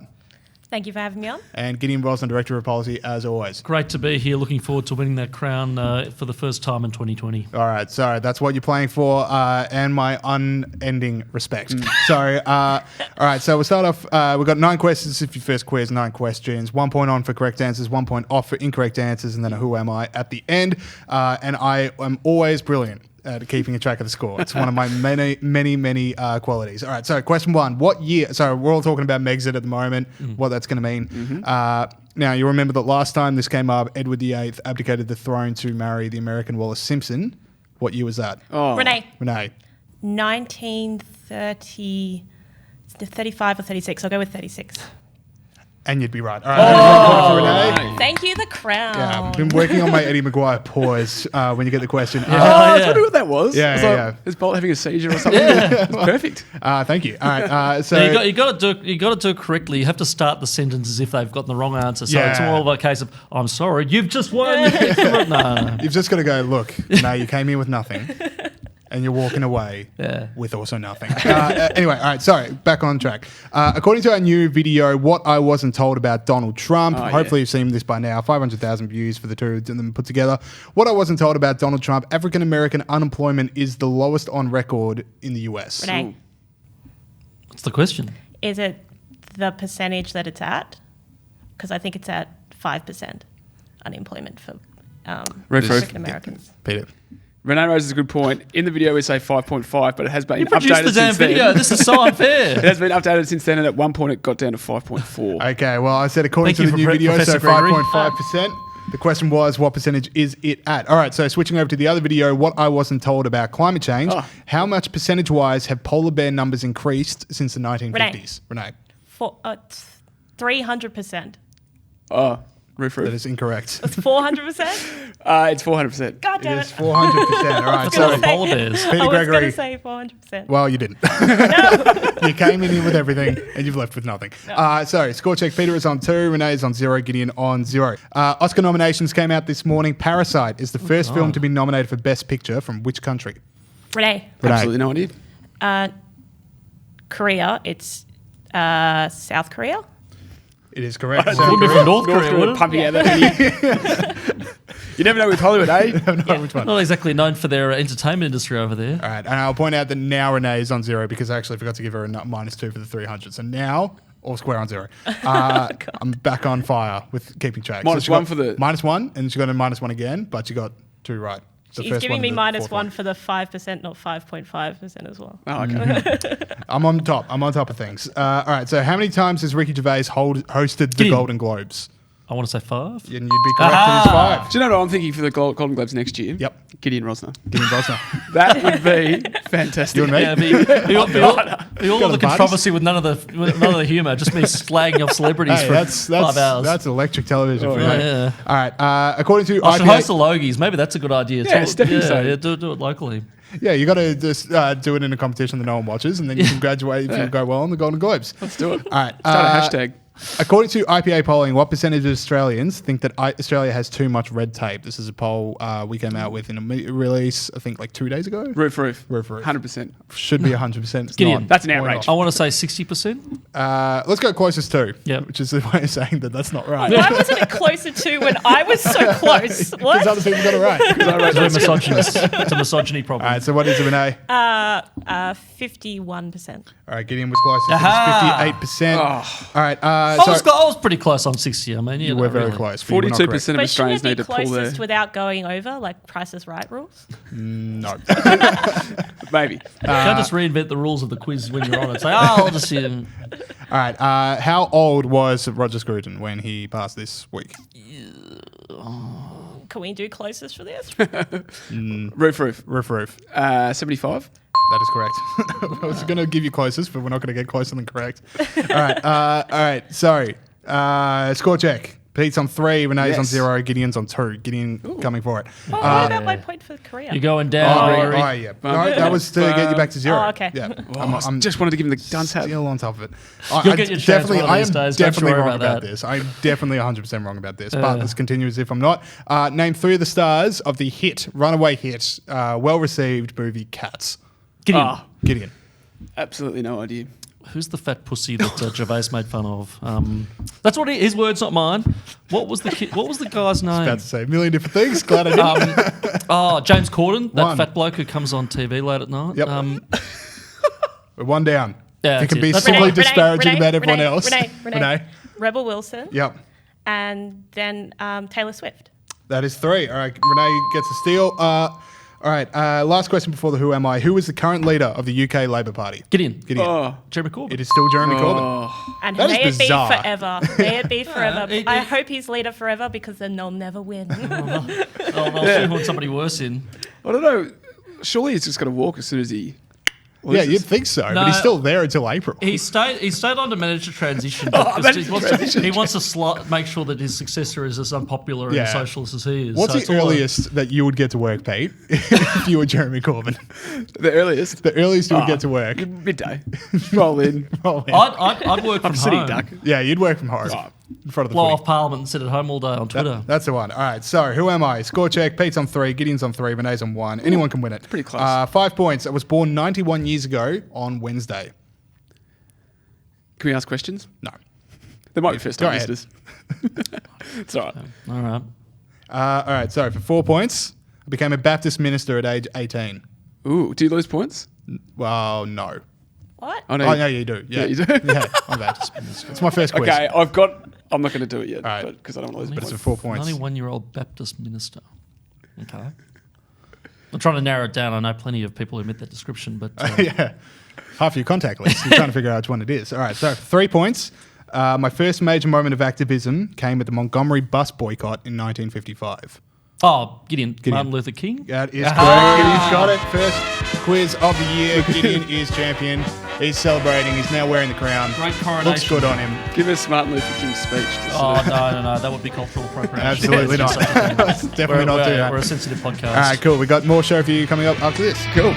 Thank you for having me on. And Gideon Brosnan, Director of Policy, as always. Great to be here. Looking forward to winning that crown for the first time in 2020. All right, so that's what you're playing for, and my unending respect. So, all right, so we'll start off. We've got 9 questions. If your first quiz, 9 questions. 1 point on for correct answers, 1 point off for incorrect answers, and then a who am I at the end. And I am always brilliant at keeping a track of the score. It's one of my many qualities. All right, so question 1. What year? So we're all talking about Megxit at the moment, what that's going to mean. Now, you remember that last time this came up, Edward VIII abdicated the throne to marry the American Wallace Simpson. What year was that? Oh. Renee. 1930, 35 or 36. I'll go with 36. And you'd be right. All right. Renee. Thank you, the crown. Yeah, I've been working on my Eddie Maguire pause when you get the question. I was wondering what that was. Yeah. Is Bolt having a seizure or something? It's perfect. Thank you. All right. So you got to do it correctly. You have to start the sentence as if they've gotten the wrong answer. So it's more of a case of, I'm sorry, you've just won. No. You've just got to go, look, no, you came here with nothing. And you're walking away with also nothing. Anyway, all right, sorry, back on track. According to our new video, What I Wasn't Told About Donald Trump, hopefully you've seen this by now, 500,000 views for the two of them put together. What I Wasn't Told About Donald Trump, African-American unemployment is the lowest on record in the US. Renee. What's the question? Is it the percentage that it's at? Because I think it's at 5% unemployment for African Americans. Peter. Renee raises a good point. In the video, we say 5.5, but it has been You produced updated the damn since then. video. This is so unfair. It has been updated since then, and at one point it got down to 5.4. Okay, well, I said according Thank to the you new for video, Professor so Gregory. 5.5%. The question was, what percentage is it at? All right, so switching over to the other video, What I Wasn't Told About Climate Change. How much percentage-wise have polar bear numbers increased since the 1950s? Renee. 300%. Oh, roof. That is incorrect. It's 400%? It's 400%. God damn It it. is 400%. All right, so Polar bears. Peter I was Gregory. going to say 400%. Well, you didn't. You came in here with everything, and you've left with nothing. So, score check. Peter is on 2, Renee is on 0, Gideon on 0. Oscar nominations came out this morning. Parasite is the first film to be nominated for Best Picture from which country? Renee. Absolutely no idea. Korea. It's South Korea. It is correct. It would be from North Korea, wouldn't it? Pumping out that. You never know with Hollywood, eh? Which one? Not exactly known for their entertainment industry over there. All right, and I'll point out that now Renee is on 0 because I actually forgot to give her a -2 for the 300. So now, all square on 0. I'm back on fire with keeping track. -1 for the... -1, and she got a -1 again, but she got 2 right. The She's first giving one me and the -1 fourth for the 5%, not 5.5% as well. Oh, okay. I'm on top. I'm on top of things. All right, so how many times has Ricky Gervais hosted the Gideon. Golden Globes? I want to say 5. And you'd be correct. It is 5. Do you know what I'm thinking for the Golden Globes next year? Yep. Gideon Rosner. Gideon Brosnan. That would be fantastic. You and me? Yeah, be all Go the to the controversy with none of the humour, just me slagging off celebrities Hey, for that's 5 hours. That's electric television for you. yeah. All right. According to I should IPA, host the Logies. Maybe that's a good idea. Yeah, stepping stone. Do it locally. yeah, you got to just do it in a competition that no one watches, and then you can graduate if you go well on the Golden Globes. Let's do it. All right. Start a hashtag. According to IPA polling, what percentage of Australians think that Australia has too much red tape? This is a poll we came out with in a release, I think, like 2 days ago. Roof. 100%. Should be 100%. It's Gideon. not. That's an outrage. I want to say 60%. Let's go closest to, Yep. which is the way of saying that that's not right. Why wasn't it closer to when I was so close? Because What? other people got it right. We're misogynists. It's a misogyny problem. All right, so what is it, Renee? 51%. All right, Gideon was closest. Aha. It was 58%. All right, I was pretty close on 60. I mean, you were very close. but you were not 42% of But shouldn't Australians it need be to pull their... closest without going over, like Price is Right rules? correct. No. Maybe. You can't just reinvent the rules of the quiz when you're on it. Say, I'll just see him. All right, how old was Roger Scruton when he passed this week? Can we do closest for this? Roof. Roof. 75. That is correct. I was going to give you closest, but we're not going to get closer than correct. All right. Sorry. Score check. Pete's on 3, Renee's on 0, Gideon's on 2. Gideon coming for it. Oh, what about my point for Korea? You're going down, Gregory. Yeah. No, that was to get you back to 0. Oh, okay. Yeah. I just wanted to give him the dunce hat. Still on top of it. You'll get your chance one of I these am days. Don't definitely worry wrong about about that. this. I'm definitely 100% wrong about this, but let's continue as if I'm not. Name 3 of the stars of the runaway hit, well-received movie Cats. Gideon. Absolutely no idea. Who's the fat pussy that Gervais made fun of? That's what his words, not mine. What was the guy's name? About to say a million different things. Glad I didn't. James Corden, that One. fat bloke who comes on TV late at night. Yep. We're one down. Yeah, you can that's be it. That's simply all. disparaging about everyone else. Renee. Rebel Wilson. Yep. And then Taylor Swift. That is 3. All right. Renee gets a steal. All right. Last question before the Who Am I? Who is the current leader of the UK Labour Party? Gideon. Jeremy Corbyn. It is still Jeremy Corbyn. And That may is it be bizarre. forever. May it be forever. it- I hope he's leader forever because then they'll never win. I'll shoehorn somebody worse in. I don't know. Surely he's just going to walk as soon as he... Yeah, you'd think so, but he's still there until April. He stayed on to manage the transition because he wants to make sure that his successor is as unpopular and socialist as he is. What's So the earliest that you would get to work, Pete, if you were Jeremy Corbyn? The earliest? The earliest you would get to work? Midday. Roll in. I'd work from City home. duck. Yeah, you'd work from home. In front of the Blow footy. off Parliament and sit at home all day on Twitter. That's the one. All right, so Who Am I? Score check. Pete's on 3, Gideon's on 3, Renee's on 1. Anyone can win it. Pretty close. 5 points. I was born 91 years ago on Wednesday. Can we ask questions? No. There might be first time Go ahead. visitors. It's all right. All right. All right, so for 4 points, I became a Baptist minister at age 18. Ooh, do you lose points? Well, no. What? Oh, no, Oh, no, you do. Yeah, you do? Yeah, I'm Baptist minister. It's my first quiz. Okay, I'm not going to do it yet, All right. because I don't want to lose But it's points. for 4 points. 91-year-old Baptist minister. Okay. I'm trying to narrow it down. I know plenty of people who meet that description, but Yeah. Half your contact list. You're trying to figure out which one it is. All right, so 3 points. My first major moment of activism came at the Montgomery bus boycott in 1955. Gideon. Martin Luther King. That is correct. Gideon's got it. First quiz of the year. Gideon is champion. He's celebrating. He's now wearing the crown. Great coronation. Looks good on him. Give us Martin Luther King's speech. Oh, no. That would be cultural appropriation. Absolutely not. That's Definitely not doing that. We're a sensitive podcast. All right, cool. We got more show for you coming up after this. Cool.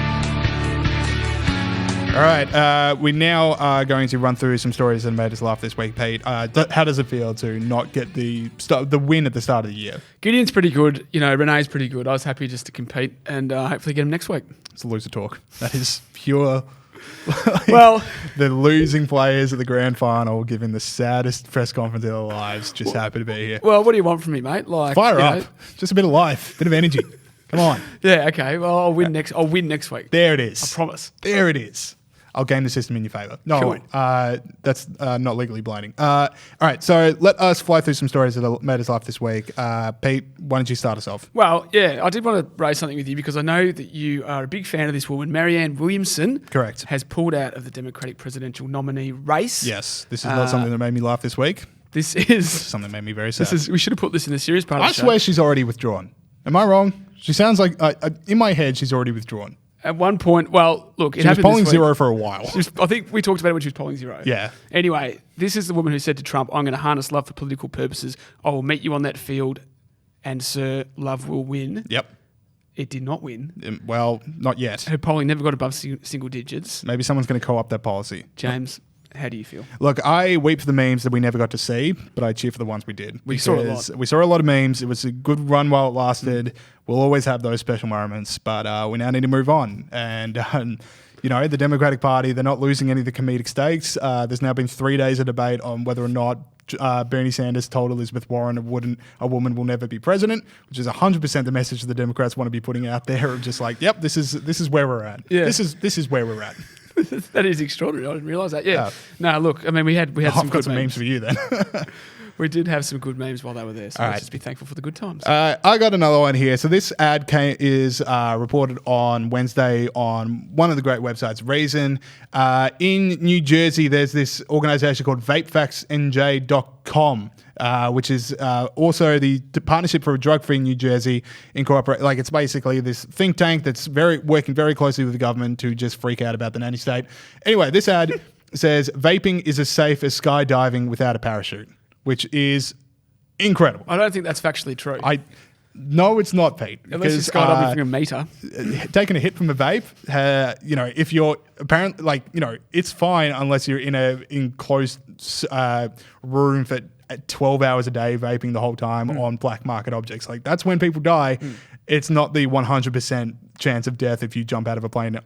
All right, we now are going to run through some stories that made us laugh this week, Pete. How does it feel to not get the win at the start of the year? Gideon's pretty good. Renee's pretty good. I was happy just to compete and hopefully get him next week. It's a loser talk. That is pure. Well, the losing players at the grand final giving the saddest press conference of their lives just happy to be here. Well, what do you want from me, mate? Like, fire up. Just a bit of life, bit of energy. Come on. Yeah, okay. Well, I'll win next week. There it is. I promise. There it is. I'll game the system in your favour. No, Cool. I won't. That's not legally blinding. All right, so let us fly through some stories that made us laugh this week. Pete, why don't you start us off? Well, yeah, I did want to raise something with you because I know that you are a big fan of this woman, Marianne Williamson. Correct. Has pulled out of the Democratic presidential nominee race. Yes, this is not something that made me laugh this week. This is something that made me very sad. We should have put this in the serious part of I the show. swear she's already withdrawn. Am I wrong? She sounds like, in my head, she's already withdrawn. At one point, well, look, it She was happened polling this week. 0 for a while. I think we talked about it when she was polling 0. Yeah. Anyway, this is the woman who said to Trump, I'm going to harness love for political purposes. I will meet you on that field and, sir, love will win. Yep. It did not win. Well, not yet. Her polling never got above single digits. Maybe someone's going to co-opt that policy. James, How do you feel? Look, I weep for the memes that we never got to see, but I cheer for the ones we did. We saw a lot. We saw a lot of memes. It was a good run while it lasted. We'll always have those special moments, but we now need to move on. And the Democratic Party, they're not losing any of the comedic stakes. There's now been 3 days of debate on whether or not Bernie Sanders told Elizabeth Warren a woman will never be president, which is 100% the message the Democrats want to be putting out there of just like, yep, this is where we're at. Yeah. This is where we're at. That is extraordinary. I didn't realise that. Yeah. No, look, I mean, we had some good memes for you then. We did have some good memes while they were there, so let's just be thankful for the good times. I got another one here. So this ad is reported on Wednesday on one of the great websites, Reason. In New Jersey, there's this organization called VapeFactsNJ.com, which is also the Partnership for a Drug-Free New Jersey Incorporated. Like, it's basically this think tank that's working very closely with the government to just freak out about the nanny state. Anyway, this ad says, vaping is as safe as skydiving without a parachute, which is incredible. I don't think that's factually true. No, it's not, Pete. Unless you're skydiving from a meter. Taking a hit from a vape, if you're apparently, it's fine unless you're in an enclosed room for 12 hours a day vaping the whole time on black market objects. Like, that's when people die. It's not the 100% chance of death if you jump out of a plane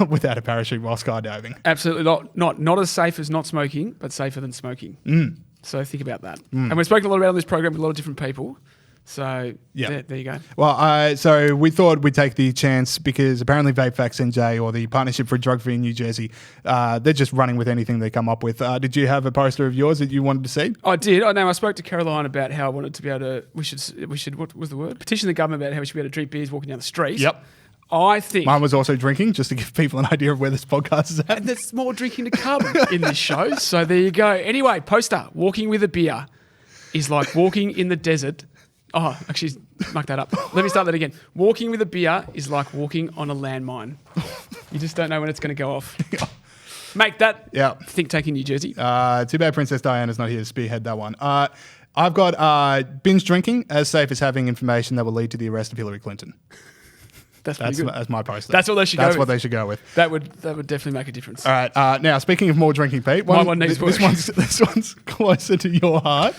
without a parachute while skydiving. Absolutely not as safe as not smoking, but safer than smoking. So think about that. And we've spoken a lot about on this program with a lot of different people. So there you go. Well, so we thought we'd take the chance because apparently VapeFactsNJ or the Partnership for Drug-Free in New Jersey, they're just running with anything they come up with. Did you have a poster of yours that you wanted to see? I did. I spoke to Caroline about how I wanted to be able to. We should. What was the word? Petition the government about how we should be able to drink beers walking down the street. Yep. I think mine was also drinking, just to give people an idea of where this podcast is at. And there's more drinking to come in this show. So there you go. Anyway, poster, walking with a beer is like walking in the desert. Oh, actually, muck that up. Let me start that again. Walking with a beer is like walking on a landmine. You just don't know when it's going to go off. Make that think tank in New Jersey. Too bad Princess Diana's not here to spearhead that one. I've got binge drinking as safe as having information that will lead to the arrest of Hillary Clinton. That's my poster. That's what they should go with. That's what they should go with. That would definitely make a difference. All right. Now, speaking of more drinking, Pete, this one's closer to your heart.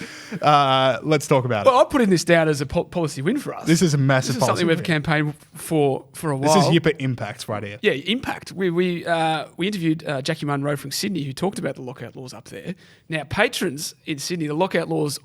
Let's talk about it. Well, I'm putting this down as a policy win for us. This is a massive policy something we've campaigned for a while. This is Yipper Impacts right here. Yeah, Impact. We interviewed Jackie Munro from Sydney who talked about the lockout laws up there. Now, patrons in Sydney, the lockout laws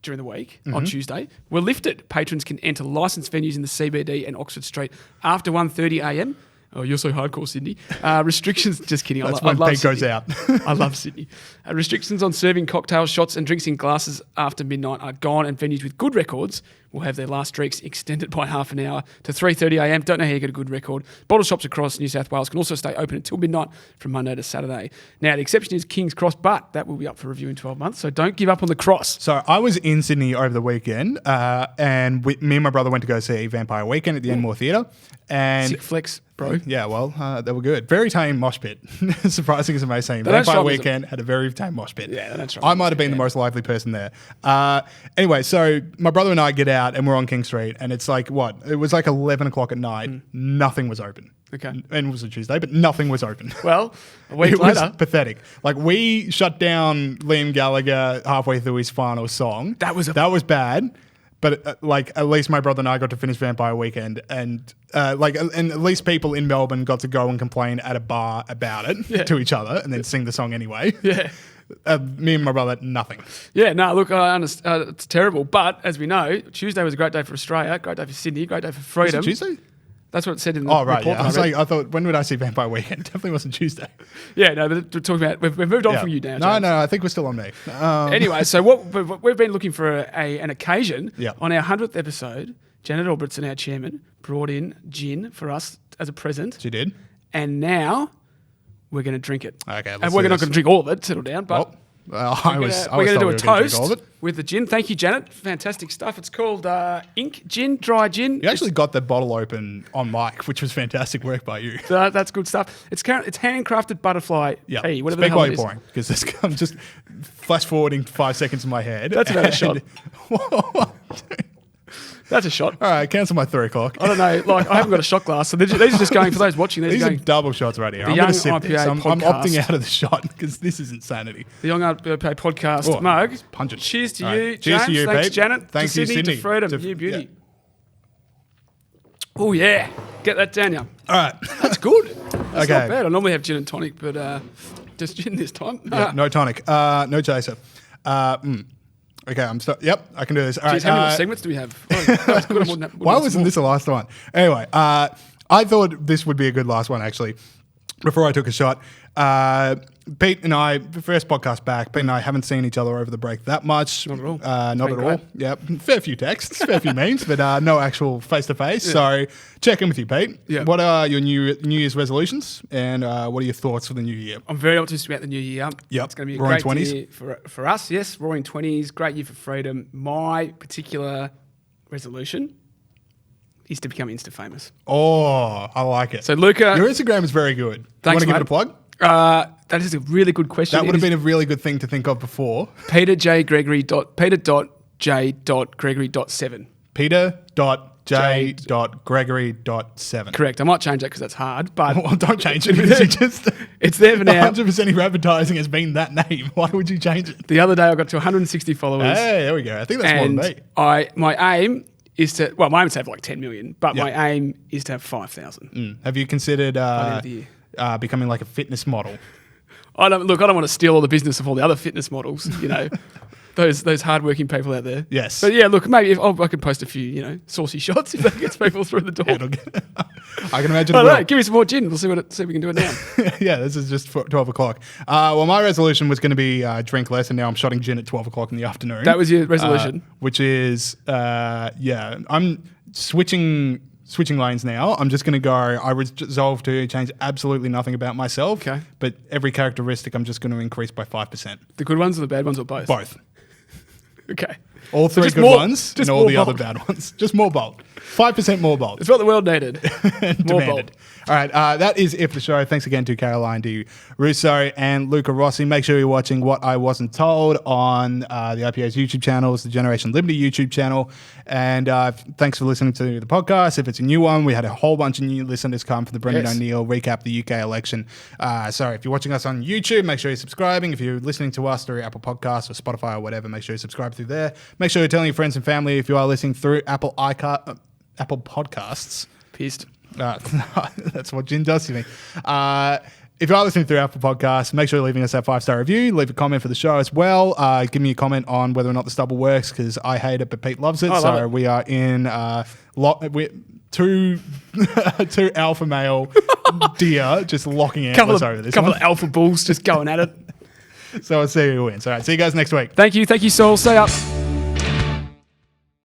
during the week, on Tuesday, were lifted. Patrons can enter licensed venues in the CBD and Oxford Street after 1:30 a.m. Oh, you're so hardcore, Sydney. Restrictions, just kidding. That's when Pete goes out. I love Sydney. Restrictions on serving cocktails, shots and drinks in glasses after midnight are gone, and venues with good records will have their last drinks extended by half an hour to 3:30 a.m. Don't know how you get a good record. Bottle shops across New South Wales can also stay open until midnight from Monday to Saturday. Now, the exception is King's Cross, but that will be up for review in 12 months, so don't give up on the Cross. So I was in Sydney over the weekend, and me and my brother went to go see Vampire Weekend at the Enmore Theatre. And sick flex, bro. Yeah, well, they were good. Very tame mosh pit. Surprising as it may seem. Vampire Weekend had a very tame mosh pit. Yeah, that's right. I might have been the most lively person there. Anyway, so my brother and I get out and we're on King Street, and it's like, it was like 11 o'clock at night. Nothing was open. Okay. And it was a Tuesday, but nothing was open. Well, a week later. It was pathetic. Like, we shut down Liam Gallagher halfway through his final song. That was bad. But at least my brother and I got to finish Vampire Weekend, and at least people in Melbourne got to go and complain at a bar about it to each other, and then sing the song anyway. Yeah. Me and my brother, nothing. Yeah, no, look, I understand. It's terrible, but as we know, Tuesday was a great day for Australia, great day for Sydney, great day for freedom. Was it Tuesday? That's what it said in the report. Yeah. I thought, when would I see Vampire Weekend? Definitely wasn't Tuesday. Yeah, no, but we're talking about, we've moved on from you now, James. No, I think we're still on me. Anyway, so what we've been looking for an occasion. On our 100th episode, Janet Albertson, our chairman, brought in gin for us as a present. She did. And now we're going to drink it. Okay, and we're not going to drink all of it, settle down, but... we're going to do a toast with the gin. Thank you, Janet. Fantastic stuff. It's called Ink Gin, Dry Gin. You actually got the bottle open on mic, which was fantastic work by you. That's good stuff. It's handcrafted butterfly tea. Whatever the hell while it you're pouring, because I'm just flash forwarding 5 seconds in my head. That's about a shot. That's a shot. All right, cancel my 3 o'clock. I don't know. Like, I haven't got a shot glass, so these are just going for those watching. These are going, double shots right here. The I'm going Young to sip IPA this. I'm podcast. opting out of the shot because this is insanity. The Young IPA podcast. Oh, Mug. pungent. Cheers to All you, right. Cheers James. to you, Thanks, Pete. Janet. Thanks to you, Sydney. Sydney. To freedom. To- You beauty. yeah. Oh, yeah. Get that down, yeah. All right. That's good. That's Okay. not bad. I normally have gin and tonic, but just gin this time. Yeah, no tonic. No chaser. Okay, yep, I can do this. All Jeez, right. how many segments do we have? Oh, good. Why wasn't this the last one? Anyway, I thought this would be a good last one, actually, before I took a shot. Pete and I, first podcast back, Pete and I haven't seen each other over the break that much. Not at all. Not at all. Yep. Fair few texts, fair few memes, but no actual face-to-face. So check in with you, Pete. Yeah. What are your New Year's resolutions, and what are your thoughts for the new year? I'm very optimistic about the new year. Yep. It's going to be a Roaring great 20s. year for us. Yes, roaring 20s, great year for freedom. My particular resolution is to become Insta famous. Oh, I like it. So, Luca, your Instagram is very good. Thanks, you want to give mate. it a plug? That is a really good question. That would have been a really good thing to think of before. Peter.j.gregory.7. Peter.j.gregory.7. Correct. I might change that because that's hard, but Well, don't change it because you just... it's there for now. 100% of your advertising has been that name. Why would you change it? The other day I got to 160 followers. Hey, there we go. I think that's more than me. My aim is to, well, my aim is to have like 10 million, but my aim is to have 5,000. Have you considered the end of the year. becoming like a fitness model? I don't want to steal all the business of all the other fitness models, you know, those hardworking people out there. Yes. But yeah, look, maybe if I could post a few, you know, saucy shots if that gets people through the door. I can imagine. I don't know, give me some more gin. We'll see if we can do it now. Yeah, this is just 12 o'clock. Well, my resolution was going to be drink less, and now I'm shotting gin at 12 o'clock in the afternoon. That was your resolution? Which is, I'm switching lanes now. I'm just going to go, I resolve to change absolutely nothing about myself. Okay. But every characteristic I'm just going to increase by 5%. The good ones or the bad ones or both? Both. Okay. All three good ones and all the other bad ones. Just more bold. 5% more bold. It's what the world needed. More bold. All right, that is it for the show. Thanks again to Caroline Di Russo and Luca Rossi. Make sure you're watching What I Wasn't Told on the IPA's YouTube channels, the Generation Liberty YouTube channel. And thanks for listening to the podcast. If it's a new one, we had a whole bunch of new listeners come for the Brendan O'Neill recap the UK election. So if you're watching us on YouTube, make sure you're subscribing. If you're listening to us through Apple Podcasts or Spotify or whatever, make sure you subscribe through there. Make sure you're telling your friends and family if you are listening through Apple Podcasts. Pissed. That's what gin does to me. If you are listening through Apple Podcasts, make sure you're leaving us that 5-star review. Leave a comment for the show as well. Give me a comment on whether or not the stubble works because I hate it, but Pete loves it. So we are in two alpha male deer just locking antlers over this. Couple of alpha bulls just going at it. So I'll see you who wins. All right, see you guys next week. Thank you, Saul. Stay up.